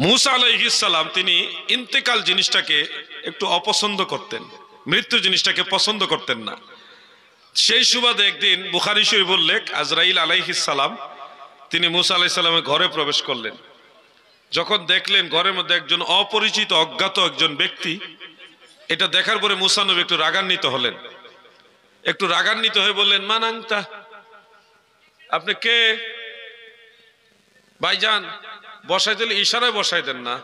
মুসা আলাইহিস সালাম তিনি ইন্তেকাল জিনিসটাকে একটু অপছন্দ করতেন, মৃত্যু জিনিসটাকে পছন্দ করতেন না। সেই সুবাদে একদিন বুখারী শরীফ উল্লেখ, আজরাইল আলাইহিস সালাম তিনি মুসা আলাইহিস সালামের ঘরে প্রবেশ করলেন। যখন দেখলেন ঘরের মধ্যে একজন অপরিচিত অজ্ঞাত একজন ব্যক্তি, এটা দেখার পরে মুসা নবী একটু রাগান্বিত হলেন। একটু রাগান্বিত হয়ে বললেন, মান আনতা, আপনি কে? ভাইজান বসাই দিলে ইশারায় বসাই দেন না,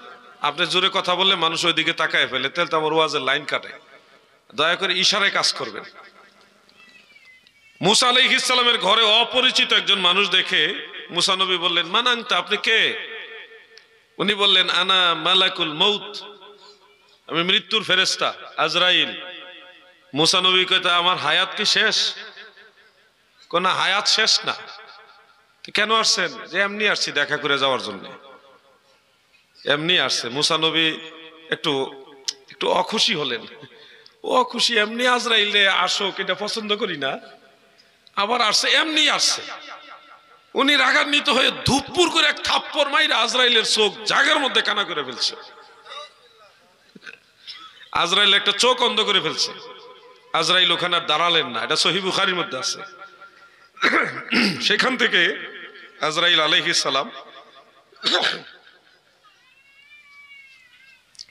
আপনি জোরে কথা বললে মানুষ ওইদিকে তাকায় ফেলে, তাহলে তো আমার ওয়াজের লাইন কাটে। দয়া করে ইশারায় কাজ করবেন। মুসা আলাইহিস সালামের ঘরে অপরিচিত একজন মানুষ দেখে মুসা নবী বললেন, মান আনতা, আপনি কে? উনি বললেন, আনা মালাকুল মউত, আমি মৃত্যুর ফেরেশতা আজরাইল। মুসা নবী কইতা, আমার হায়াত কি শেষ? কোন হায়াত শেষ না। কেন আসছেন? যে এমনি আসছি দেখা করে যাওয়ার জন্য, এমনি আসছে। মুসা নবী একটু একটু অখুশি হলেন। ও অখুশি, এমনি আজরাইলে আসুক এটা পছন্দ করি না, আবার আসছে এমনি আসছে। উনি রাগান্বিত হয়ে ধুপপুর করে এক থাপ্পড় মাইরা আজরাইলের চোখ জায়গার মধ্যে কানা করে ফেলছে। আজরাইল একটা চোখ অন্ধ করে ফেলছে। আজরাইল ওখানে আর দাঁড়ালেন না, এটা সহিহ বুখারীর মধ্যে আছে। সেখান থেকে আজরাইল আলাইহিস সালাম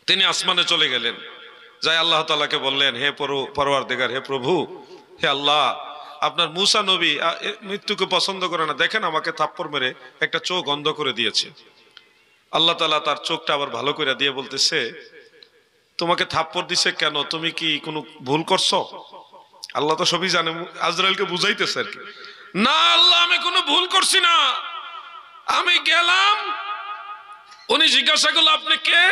তিনি আসমানে চলে গেলেন। যাই আল্লাহ তাআলাকে বললেন, হে পরওয়ারদিগার, হে প্রভু, হে আল্লাহ, আপনার মুসা নবী মৃত্যুকে পছন্দ করে না, দেখেন আমাকে থাপ্পড় মেরে একটা চোখ অন্ধ করে দিয়েছে। আল্লাহ তাআলা তার চোখটা আবার ভালো করে দিয়ে বলতেছে, তোমাকে থাপ্পড় দিছে কেন? তুমি কি কোনো ভুল করছো? আল্লাহ তো সবই জানে। আজরাইলকে বুঝাইতেছে আর কি, না আল্লাহ আমি কোনো ভুল করছি না, আমি গেলাম, উনি জিজ্ঞাসা করলো আপনি কে?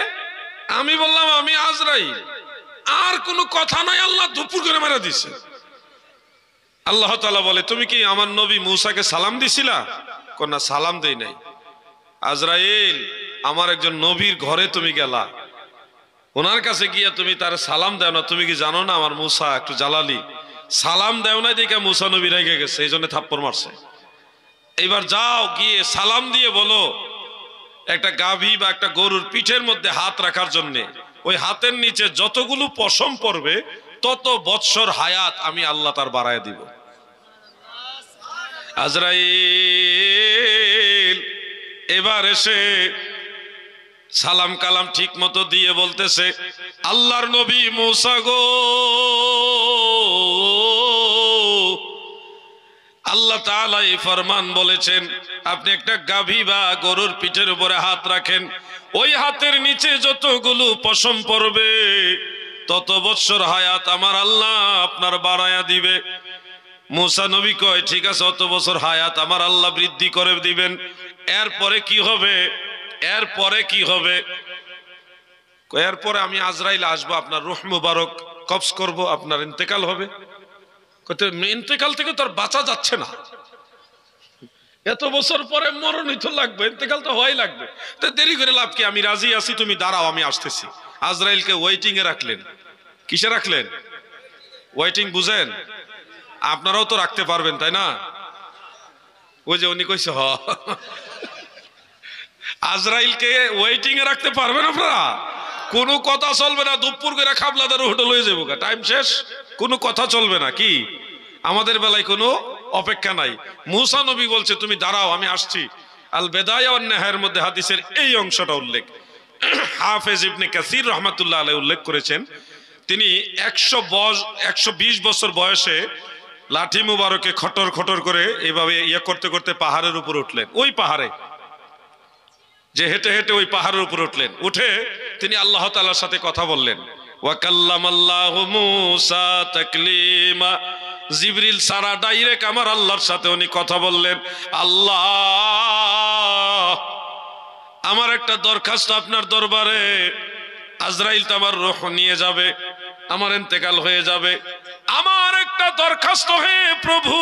আমি বললাম আমি আজরাইল। আর কোনো কথা নাই, আল্লাহ দুপুর করে মেরে দিছে। আল্লাহ তাআলা বলে, তুমি কি আমার নবী মুসাকে সালাম দিছিলা? না, সালাম দেই নাই। আজরাইল, আমার একজন নবীর ঘরে তুমি গেলা, ওনার কাছে গিয়ে তুমি তার সালাম দেও না? তুমি কি জানো না আমার মুসা একটু জালালি? সালাম দেও না দেখে মুসা নবী রেগে গেছে, এই জন্য থাপ্পড় মারছে। এইবার যাও গিয়ে সালাম দিয়ে বলো একটা গাভী বা একটা গরুর পিঠের মধ্যে হাত রাখার জন্য ওই হাতের নিচে যতগুলো পশম পড়বে তত বৎসর হায়াত আমি আল্লাহ তার বাড়ায় দিব। আজরাইল এবার এসে সালাম কালাম ঠিক মতো দিয়ে বলতেছে, আল্লাহর নবী মুসা গো, আল্লাহ তাআলা এই ফরমান বলেছেন আপনি একটা গাভী বা গরুর পিঠের উপরে হাত রাখেন, ওই হাতের নিচে যতগুলো পশম পড়বে তত বৎসর হায়াত আমার আল্লাহ আপনার বাড়ায়া দিবে। মুসা নবী কয়, ঠিক আছে, অত বছর হায়াত আমার আল্লাহ বৃদ্ধি করে দিবেন, এরপরে কি হবে? এরপরে কি হবে? এরপরে আমি আজরাইল আসবো, আপনার রূহ মুবারক কবজ করব, আপনার ইন্তেকাল হবে। ইন্তেকাল থেকে তো আর বাঁচা যাচ্ছে না, এত বছর পরে মরণই তো লাগবে, ইন্তেকাল তো হওয়াই লাগবে, তো দেরি করে লাভ কি? আমি রাজি আছি, তুমি দাঁড়াও, আমি আসতেছি। আজরাইলকে ওয়েটিং এ রাখলেন। কিসে রাখলেন? ওয়েটিং বুঝেন? আপনারাও তো রাখতে পারবেন তাই না? ওই যে উনি কইছে, হ আজরাইলকে ওয়েটিং এ রাখতে পারবেন আপনারা? কোনো কথা চলবে না, দুপুর করে খাবলাদার হোটেল হয়ে যাবো, টাইম শেষ, কোনো কথা চলবে না। কি আমাদের বেলায় কোনো অপেক্ষা নাই। মুসা নবী বলছে তুমি দাঁড়াও, আমি আসছি। আল বেদায়া ওয়ান নিহায়ার মধ্যে হাদিসের এই অংশটা উল্লেখ হাফেজ ইবনে কাসির রাহমাতুল্লাহ আলাইহি উল্লেখ করেছেন। তিনি 120 বছর বয়সে লাঠি মুবারকে খটর খটর করে এভাবে ইয়ে করতে করতে পাহাড়ের উপর উঠলেন। ওই পাহাড়ে যে হেঁটে হেঁটে ওই পাহাড়ের উপর উঠলেন, উঠে তিনি আল্লাহ তাআলার সাথে কথা বললেন। ওয়া কাল্লামাল্লাহু মুসা তাকলিমা, জিবরিল সারা ডাইরেক্ট আমার আল্লাহর সাথে উনি কথা বললেন। আল্লাহ, আমার একটা দরখাস্ত আপনার দরবারে, আজরাইল তো আমার রূহ নিয়ে যাবে, আমার ইন্তেকাল হয়ে যাবে, আমার একটা দরখাস্ত, হে প্রভু,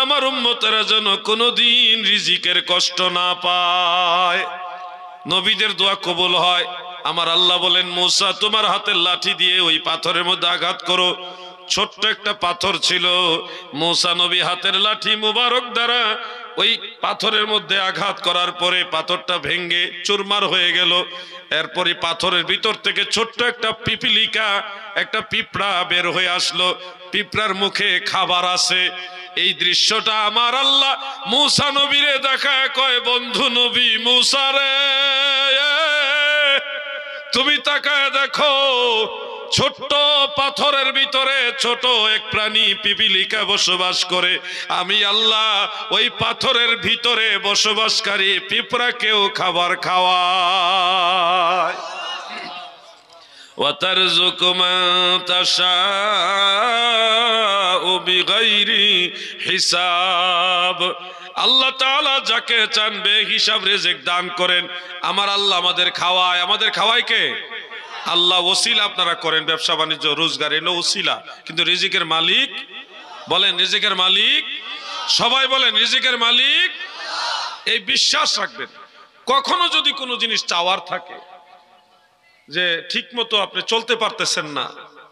আমার উম্মতেরা যেন কোনোদিন রিজিকের কষ্ট না পায়, নবীদের দোয়া কবুল হয়। আমার আল্লাহ বলেন, মুসা তোমার হাতের লাঠি দিয়ে ওই পাথরের মধ্যে আঘাত করো। ছোট্ট একটা পাথর ছিল, মুসা নবী হাতের লাঠি মুবারক দ্বারা ওই পাথরের মধ্যে আঘাত করার পরে পাথরটা ভেঙে চুরমার হয়ে গেল। এরপরে পাথরের ভিতর থেকে ছোট্ট একটা পিপিলিকা, একটা পিঁপড়া বের হয়ে আসলো। পিঁপড়ার মুখে খাবার আছে। এই দৃশ্যটা আমার আল্লাহ মূসা নবীরে দেখায়, কয় বন্ধু নবী মূসা রে, তুমি তাকায় দেখো, ছোট্ট পাথরের ভিতরে ছোট এক প্রাণী পিপিলিকা বসবাস করে। আমি আল্লাহ ওই পাথরের ভিতরে বসবাসকারী পিঁপড়াকেও খাবার খাওয়ায়। ওয়াতারযুকু মান তাশাউ বিগাইরি হিসাব। আল্লাহ তাআলা যাকে চান বেহিসাব রিজিক দান করেন। আমার আল্লাহ আমাদের খাওয়ায় কে? আল্লাহ। ওসিলা আপনারা করেন, ব্যবসা বাণিজ্য রোজগার এলো ওসিলা, কিন্তু রিজিকের মালিক বলেন, রিজিকের মালিক সবাই বলেন, রিজিকের মালিক। এই বিশ্বাস রাখবেন। কখনো যদি কোনো জিনিস চাওয়ার থাকে যে ঠিক মতো আপনি চলতে পারতেছেন না,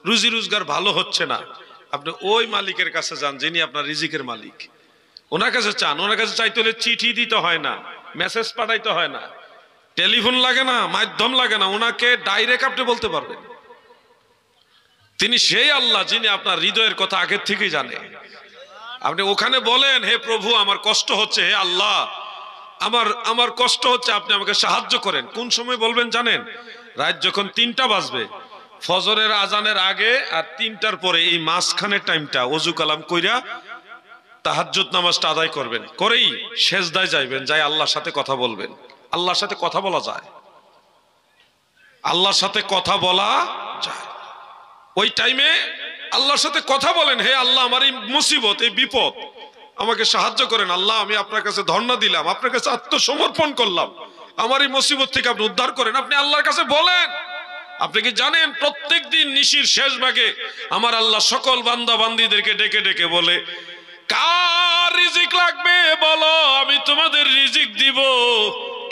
রুজি রোজগার ভালো হচ্ছে না, আপনি ওই মালিকের কাছে যান যিনি আপনার রিজিকের মালিক। ওনার কাছে চান। ওনার কাছে চাইতে হলে চিঠি দিতে হয় না, মেসেজ পাঠাইতে হয় না, টেলিফোন লাগে না, মাধ্যম লাগে না, ওনাকে ডাইরেক্ট আপনি বলতে পারবেন। তিনি সেই আল্লাহ যিনি আপনার হৃদয়ের কথা আগের থেকেই জানে। আপনি ওখানে বলেন, হে প্রভু আমার কষ্ট হচ্ছে, হে আল্লাহ আমার কষ্ট হচ্ছে, আপনি আমাকে সাহায্য করেন। কোন সময় বলবেন জানেন? রাত যখন 3টা বাজবে, ফজরের আজানের আগে আর 3টার পরে, এই মাঝখানের টাইমটা ওযু কালাম কইরা তাহাজ্জুদ নামাজটা আদায় করবেন, করেই সেজদায় যাইবেন, যাই আল্লাহর সাথে কথা বলবেন। আল্লাহর সাথে কথা বলা যায়, আল্লাহর সাথে কথা বলা যায়। ওই টাইমে আল্লাহর সাথে কথা বলেন, হে আল্লাহ আমার এই মুসিবত, এই বিপদ, আমাকে সাহায্য করেন। আল্লাহ আমি আপনার কাছে ধর্ণা দিলাম, আপনার কাছে আত্মসমর্পণ করলাম, আমার এই মুসিবত থেকে আপনি উদ্ধার করেন। আপনি আল্লাহর কাছে বলেন। আপনি কি জানেন প্রত্যেক দিন নিশির শেষ ভাগে আমার আল্লাহ সকল বান্দা বান্দীদেরকে ডেকে ডেকে বলে, কার রিজিক লাগবে বলো, আমি তোমাদের রিজিক দিব।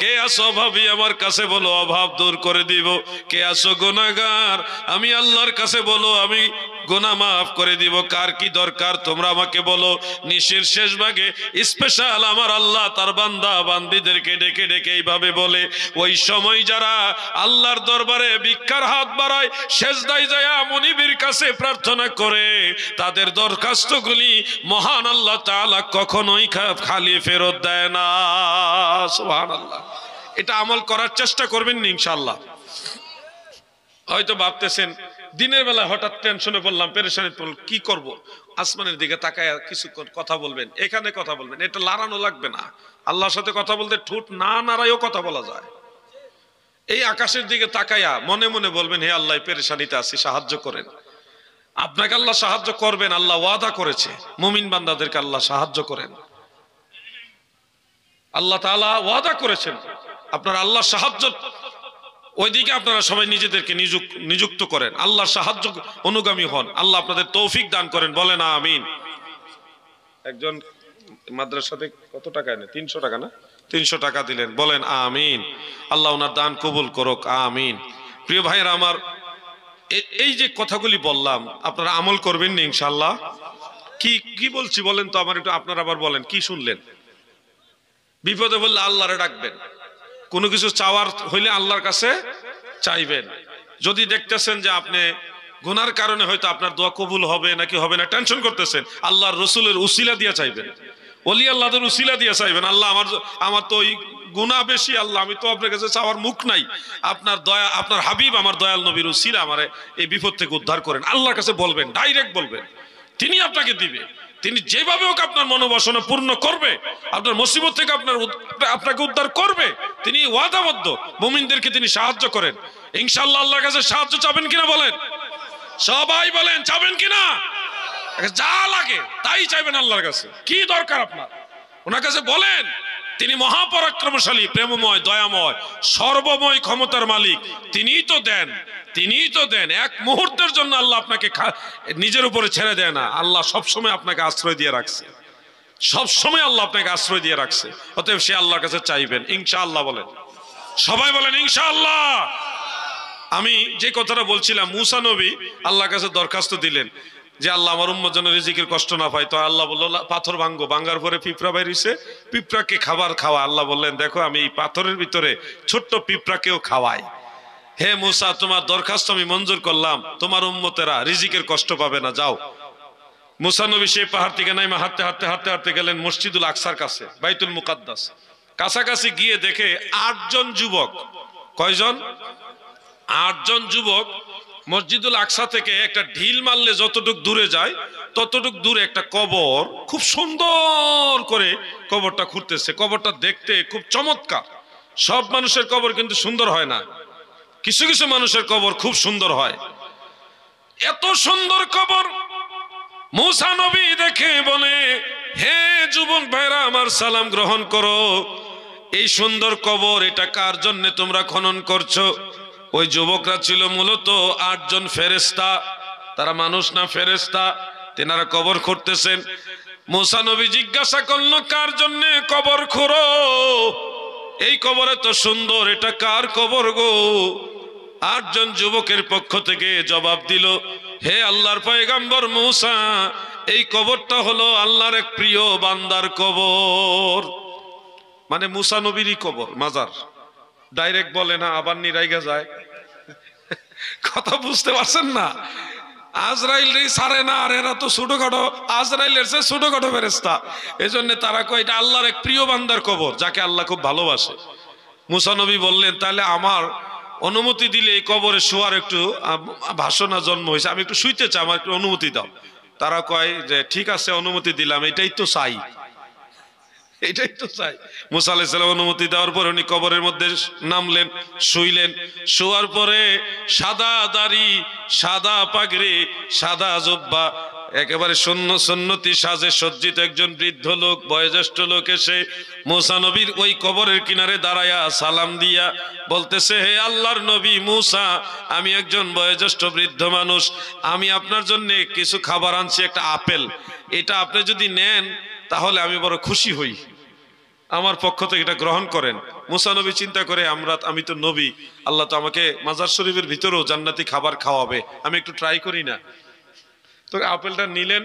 কে আছো অভাবী, আমার কাছে বলো, অভাব দূর করে দিব। কে আছো গুনাহগার, আমি আল্লাহর কাছে বলো, আমি গুনাহ মাফ করে দিব। কার কি দরকার তোমরা আমাকে বলো। নিশির শেষ ভাগে স্পেশাল আমার আল্লাহ তার বান্দা বান্দীদেরকে ডেকে ডেকে এইভাবে বলে। ওই সময় যারা আল্লাহর দরবারে ভিক্ষার হাত বাড়ায়, সেজদায় যায় মুনিবের কাছে প্রার্থনা করে, তাদের দরখাস্তগুলি মহান আল্লাহ তাআলা কখনোই খালি ফেরত দেয় না। সুবহানাল্লাহ। এটা আমল করার চেষ্টা করবেন ইনশাআল্লাহ। হয়তো ভাবতেছেন দিনের বেলা হঠাৎ টেনশনে পড়লাম, পেরেশানিতে পড়লাম, কি করব? আসমানের দিকে তাকায় কিছু কথা বলবেন, এখানে কথা বলবেন, এটা লড়ানো লাগবে না। আল্লাহর সাথে কথা বলতে ঠোঁট না নাড়ায়ও কথা বলা যায়। এই আকাশের দিকে তাকায়া মনে মনে বলবেন, হে আল্লাহ পেরেশানিতে আছি, সাহায্য করেন। আপনাকে আল্লাহ সাহায্য করবেন, আল্লাহ ওয়াদা করেছে। মুমিন বান্দাদেরকে আল্লাহ সাহায্য করেন। আল্লাহ তাআলা ওয়াদা করেছেন আপনার আল্লাহ সাহায্য, ওইদিকে আপনারা সবাই নিজেদেরকে নিযুক্ত করেন, আল্লাহর সাহায্য অনুগামী হন। আল্লাহ আপনাদের তৌফিক দান করেন, বলেন আমিন। একজন মাদ্রাসাতে কত টাকা এনে? 300 টাকা না? 300 টাকা দিলেন, বলেন আমিন। আল্লাহ ওনার দান কবুল করুক, আমিন। প্রিয় ভাইয়েরা আমার, এই যে কথাগুলি বললাম আপনারা আমল করবেন না ইনশাআল্লাহ। কি বলছি বলেন তো আমার একটু, আপনারা আবার বলেন কি শুনলেন। বিপদে বললে আল্লাহরে ডাকবেন, কোনো কিছু চাওয়ার হইলে আল্লাহর কাছে চাইবেন। যদি দেখতেছেন যে আপনি গুনার কারণে হয়তো আপনার দোয়া কবুল হবে নাকি হবে না, টেনশন করতেছেন, আল্লাহর রসুলের উসিলা দিয়ে চাইবেন, ওলি আল্লাহদের উসিলা দিয়ে চাইবেন। আল্লাহ আমার তো ওই গুনাহ বেশি, আল্লাহ আমি তো আপনার কাছে চাওয়ার মুখ নাই, আপনার দয়া, আপনার হাবিব আমার দয়াল নবীর উসিলা আমারে এই বিপদ থেকে উদ্ধার করেন। আল্লাহর কাছে বলবেন, ডাইরেক্ট বলবেন, তিনি আপনাকে দিবে। তিনি যেভাবে হোক আপনার মনোবাসনা পূর্ণ করবে, আপনার মুসিবত থেকে আপনাকে উদ্ধার করবে। তিনি ওয়াদাবদ্ধ, মুমিনদেরকে তিনি সাহায্য করেন। ইনশাআল্লাহ আল্লাহর কাছে সাহায্য চাবেন কিনা বলেন, সবাই বলেন চাবেন কিনা? যা লাগে তাই চাইবেন আল্লাহর কাছে। কি দরকার আপনার ওনার কাছে বলেন। তিনি মহাপরাক্রমশালী, প্রেমময়, দয়াময়, সর্বময় ক্ষমতার মালিক। তিনিই তো দেন। এক মুহূর্তের জন্য আল্লাহ আপনাকে নিজের উপরে ছেড়ে দেয় না। আল্লাহ সবসময় আপনাকে আশ্রয় দিয়ে রাখছে, সবসময় আল্লাহ আপনাকে আশ্রয় দিয়ে রাখছে। অতএব সে আল্লাহর কাছে চাইবেন ইনশাআল্লাহ। বলেন, সবাই বলেন ইনশাআল্লাহ। আমি যে কথাটা বলছিলাম, মূসা নবী আল্লাহর কাছে দরখাস্ত দিলেন, যে আল্লাহ আমার উম্মত যেন রিজিকের কষ্ট না পায়। তো আল্লাহ বলল পাথর ভাঙ্গো, ভাঙ্গার পরে পিঁপড়া বেরিয়েছে, পিঁপড়াকে খাবার খাওয়া। আল্লাহ বললেন দেখো আমি এই পাথরের ভিতরে ছোট্ট পিঁপড়াকেও খাওয়াই। হে মুসা, তোমার দরখাস্ত আমি মঞ্জুর করলাম, তোমার উম্মতেরা রিজিকের কষ্ট পাবে না, যাও। মুসা নবী সেই পাহাড় থেকে নাইমা হাঁটতে হাঁটতে হাঁটতে হাঁটতে গেলেন মসজিদুল আকসার কাছে, বাইতুল মুকাদ্দাস কাছাকাছি গিয়ে দেখে 8 জন যুবক। কয়জন? 8 জন যুবক মসজিদুল আকসা থেকে একটা ঢিল মারলে যতটুক দূরে যায় ততটুক দূরে একটা কবর খুব সুন্দর করে কবরটা খুঁড়তেছে। কবরটা দেখতে খুব চমৎকার। সব মানুষের কবর কিন্তু সুন্দর হয় না, কিছু কিছু মানুষের কবর খুব সুন্দর হয়। এত সুন্দর কবর মুসা নবী দেখে বলে, হে যুবক ভাইরা আমার সালাম গ্রহণ করো। এই সুন্দর কবর এটা কার জন্য তোমরা খনন করছো? ওই যুবকরা ছিল মূলত 8 জন ফেরেশতা, তারা মানুষ না ফেরেশতা, তেনারা কবর খুঁড়তেছেন। মুসা নবী জিজ্ঞাসা করলো কার জন্য কবর খুঁড়ো? এই কবর এত সুন্দর, এটা কার কবর গো? 8 জন যুবকের পক্ষ থেকে জবাব দিল, হে আল্লাহর পয়গম্বর মুসা, এই কবরটা হলো আল্লাহর এক প্রিয় বান্দার কবর। মানে মুসা নবীরই কবর, মাজার। ডাইরেক্ট বলে না, আবার নিরাইগা যায়। কথা বুঝতে পারছেন না? আজরাইল রে সারে না, আর এরা তো ছোটখাটো, আজরাইলের সে ছোটখাটো ফেরেশতা। এই জন্য তারা কয় এটা আল্লাহর এক প্রিয় বান্দার কবর, যাকে আল্লাহ খুব ভালোবাসে। মুসা নবী বললেন তাহলে আমার অনুমতি দিলে এই কবরে শোয়ার একটু ভাষণা জন্ম হয়েছে, আমি একটু শুইতে চাই, আমার একটু অনুমতি দাও। তারা কয় যে ঠিক আছে অনুমতি দিলাম, এটাই তো চাই, এটাই তো চাই। মুসা আলাইহিস সালাম অনুমতি দেওয়ার পর উনি কবরের মধ্যে নামলেন, শুইলেন। শোয়ার পরে সাদা দাড়ি, সাদা পাগড়ি, সাদা জুব্বা, একেবারে সুন্নতি সাজে সজ্জিত একজন বৃদ্ধ লোক, বয়োজ্যেষ্ঠ লোক এসে মুসা নবীর ওই কবরের কিনারে দাঁড়ায়া সালাম দিয়া বলতেছে, হে আল্লাহর নবী মুসা, আমি একজন বয়োজ্যেষ্ঠ বৃদ্ধ মানুষ, আমি আপনার জন্য কিছু খাবার আনছি, একটা আপেল, এটা আপনি যদি নেন তাহলে আমি বড় খুশি হই, আমার পক্ষ থেকে এটা গ্রহণ করেন। মুসা নবী চিন্তা করে আমি তো নবী, আল্লাহ তো আমাকে মাজার শরীফের ভিতরেও জান্নাতি খাবার খাওয়াবে, আমি একটু ট্রাই করি না। তো আপেলটা নিলেন,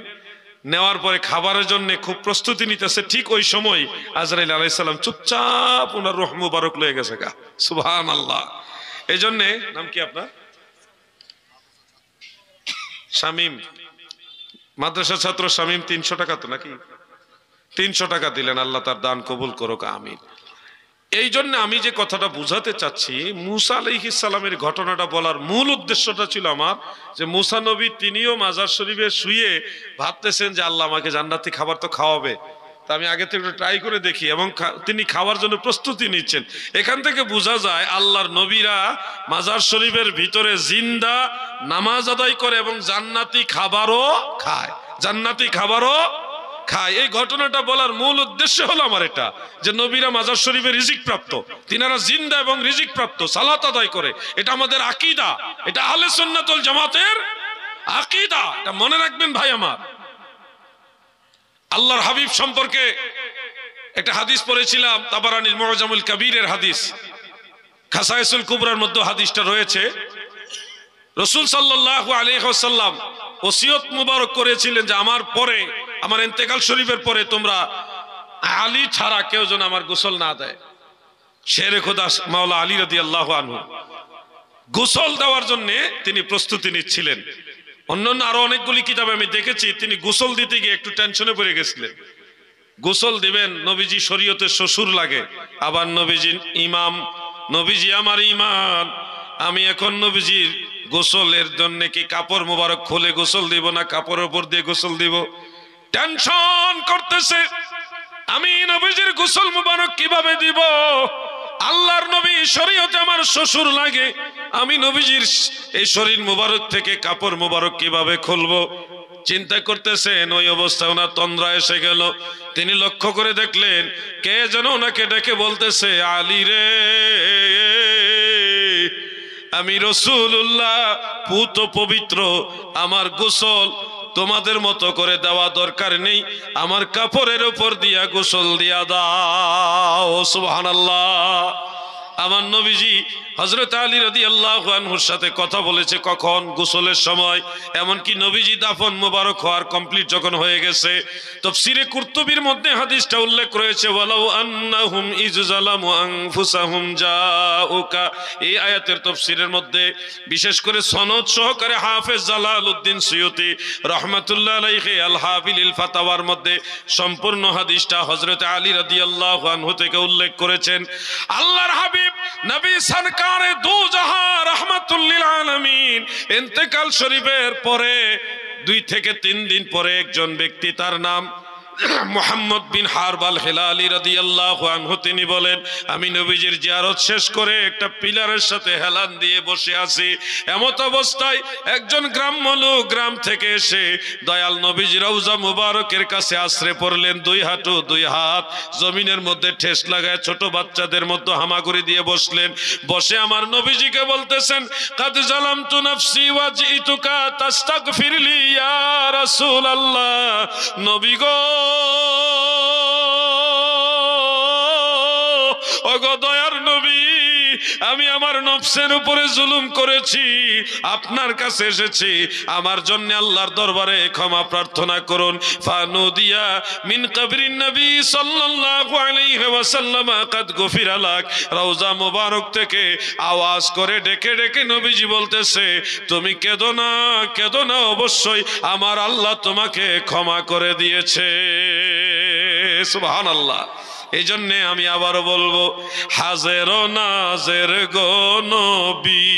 নেওয়ার পরে খাবারের জন্য খুব প্রস্তুতি নিতেছে। ঠিক ওই সময় আজরাইল আলাইহিস সালাম চুপচাপ ওনার রূহ মুবারক লয়ে গেছে গা। সুবহানাল্লাহ। এই জন্যে নাম কি আপনার? শামীম, মাদ্রাসা ছাত্র শামীম। 300 টাকা তো নাকি? 300 টাকা দিলেন, আল্লাহ তার দান কবুল করুক, আমিন। এই জন্য আমি যে কথাটা বুঝাতে চাচ্ছি, মুসা আলাইহিস সালামের ঘটনাটা বলার মূল উদ্দেশ্যটা ছিল আমার, যে মুসা নবী তিনিও মাজার শরীফে শুয়ে ভাবতেছেন যে আল্লাহ আমাকে জান্নাতি খাবার তো খাওয়াবে, তা আমি আগে থেকে ট্রাই করে দেখি, এবং তিনি খাওয়ার জন্য প্রস্তুতি নিচ্ছেন। এখান থেকে বোঝা যায় আল্লাহর নবীরা মাজার শরীফের ভিতরে জিন্দা নামাজ আদায় করে এবং জান্নাতি খাবারও খায়, জান্নাতি খাবারও খায়। এই ঘটনাটা বলার মূল উদ্দেশ্য হলো আমার এটা, যে নবীরা মাজার শরীফে রিজিক প্রাপ্ত, তিনারা জিন্দা এবং রিজিক প্রাপ্ত, সালাত আদায় করে। এটা আমাদের আকীদা, এটা আহলে সুন্নাত ওয়াল জামাতের আকীদা, এটা মনে রাখবেন ভাই আমার। আল্লাহর হাবিব সম্পর্কে একটা হাদিস পড়েছিলাম, তাবারানীর মুআজামুল কাবীরের হাদিস, খাসায়েসুল কুবরার মধ্যে হাদিসটা রয়েছে। রাসূল সাল্লাল্লাহু আলাইহি ওয়াসাল্লাম ওসিয়ত মুবারক করেছিলেন যে আমার পরে, আমার ইন্তেকাল শরীফের পরে তোমরা আলী ছাড়া কেউ যেন আমার গোসল না দেয়। শেরে খোদা মাওলা আলী রাদিয়াল্লাহু আনহু গোসল দেওয়ার জন্য তিনি প্রস্তুতি নিচ্ছিলেন। অন্যান্য আরো অনেকগুলি কিতাবে আমি দেখেছি তিনি গোসল দিতে গিয়ে একটু টেনশনে পড়ে গেছিলেন। গোসল দিবেন, নবীজি শরীয়তের শ্বশুর লাগে, আবার নবীজি ইমাম, নবীজি আমার ইমাম, আমি এখন নবীজির গোসলের জন্য কি কাপড় মোবারক খুলে গোসল দিব না কাপড়ের উপর দিয়ে গোসল দিব, টেনশন করতেছে। আমি নবীজির গোসল মোবারক কিভাবে দিব? আল্লাহর নবী শরীয়তে আমার শ্বশুর লাগে, আমি নবীজির এই শরীর মোবারক থেকে কাপড় মোবারক কিভাবে খুলবো? চিন্তা করতেছেন। ওই অবস্থায় ওনার তন্দ্রা এসে গেল। তিনি লক্ষ্য করে দেখলেন কে যেন ওনাকে ডেকে বলতেছে, আলী রে, আমি রাসূলুল্লাহ পুত পবিত্র, আমার গোসল তোমাদের মতো করে দেওয়া দরকার নেই, আমার কাপড়ের উপর দিয়া গোসল দিয়া দাও। সুবহানাল্লাহ। আমার নবীজি হযরত আলী রাদিয়াল্লাহু আনহুর সাথে কথা বলেছে কখন? গোসলের সময়। এমনকি নবীজি দাফন মোবারক হওয়ার কমপ্লিট যখন হয়ে গেছে। তাফসীরে কুরতুবীর মধ্যে হাদিসটা উল্লেখ রয়েছে, ওয়ালাউ আন্নাহুম ইয যালামু আনফুসাহুম জাউকা। এই আয়াতের তাফসীরের মধ্যে বিশেষ করে সনদ সহকারে হাফেজ জালালউদ্দিন সুয়ুতী রাহমাতুল্লাহ আলাইহি আল হাবিলিল ফাতাওয়ার মধ্যে সম্পূর্ণ হাদিসটা হযরত আলী রাদিয়াল্লাহু আনহু থেকে উল্লেখ করেছেন। আল্লাহর হাবিব নবী সরকারে দু জাহান রাহমাতুল লিল আলামিন ইন্তেকাল শরীফের পরে 2 থেকে 3 দিন পরে একজন ব্যক্তি, তার নাম মুহাম্মদ বিন হারব আল হিলালি রাদিয়াল্লাহু আনহু, তিনি বলেন আমি নবীজির জিয়ারত শেষ করে একটা পিলারের সাথে হেলান দিয়ে বসে আছি। এমত অবস্থায় একজন গ্রাম্য লোক গ্রাম থেকে এসে দয়াল নবীজির রওজা মুবারকের কাছে আশ্রে পড়লেন। 2 হাঁটু 2 হাত জমিনের মধ্যে ঠেস লাগায় ছোট বাচ্চাদের মতো হামাগুড়ি দিয়ে বসলেন। বসে আমার নবীজিকে বলতেছেন, কাদ জালামতু নাফসি ওয়া জিতুকা তাস্তাগফিরলি ইয়া রাসূলুল্লাহ। নবী গো, ওগো দয়ার নবী, আমি আমার নফসের উপরে জুলুম করেছি, আপনার কাছে এসেছি, আমার জন্য আল্লাহর দরবারে ক্ষমা প্রার্থনা করুন। ফানুদিয়া মিন কবরিন নবী সাল্লাল্লাহু আলাইহি ওয়াসাল্লাম কাদ গফিরা লাক। রওজা মুবারক থেকে আওয়াজ করে ডেকে ডেকে নবীজি বলতেছে, তুমি কেঁদো না, কেঁদো না, অবশ্যই আমার আল্লাহ তোমাকে ক্ষমা করে দিয়েছে। সুবহানাল্লাহ। এই জন্যে আমি আবারও বলবো, হাজের ও নাজের গো নবী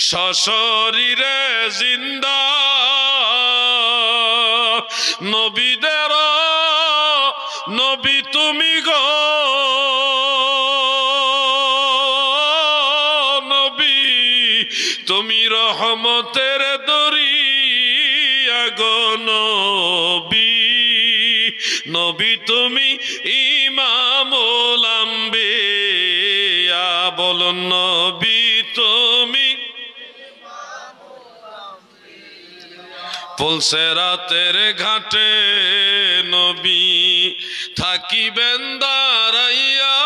সশরীরে জিন্দা, নবীদের নবী তুমি গো নবী, তুমি রহমতের দরিয়া গো নবী, নবী তুমি ইমামুল আম্বিয়া। বলুন নবী তুমি পুলসেরাতের ঘাটে নবী থাকিবেন দাঁড়াইয়া,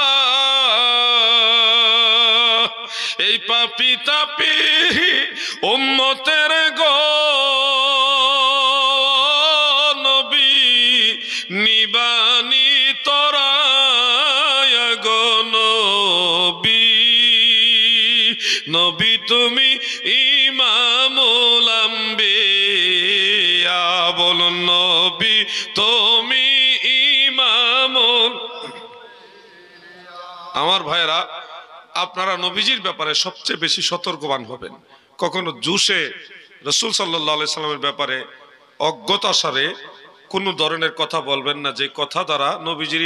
এই পাপী তাপী উম্মতের গো নবী নিবানি তরায়া গো নবী, নবী তুমি ইমামুল আম্বিয়া। বলুন নবী তুমি ইমামুল। আমার ভাইরা, আপনারা নবীজির ব্যাপারে সবচেয়ে বেশি সতর্কবান হবেন। কখনো জুসে রাসূল সাল্লাল্লাহু আলাইহি সাল্লামের ব্যাপারে অজ্ঞতাসারে কোনো ধরনের কথা বলবেন না, যে কথা দ্বারা নবীজির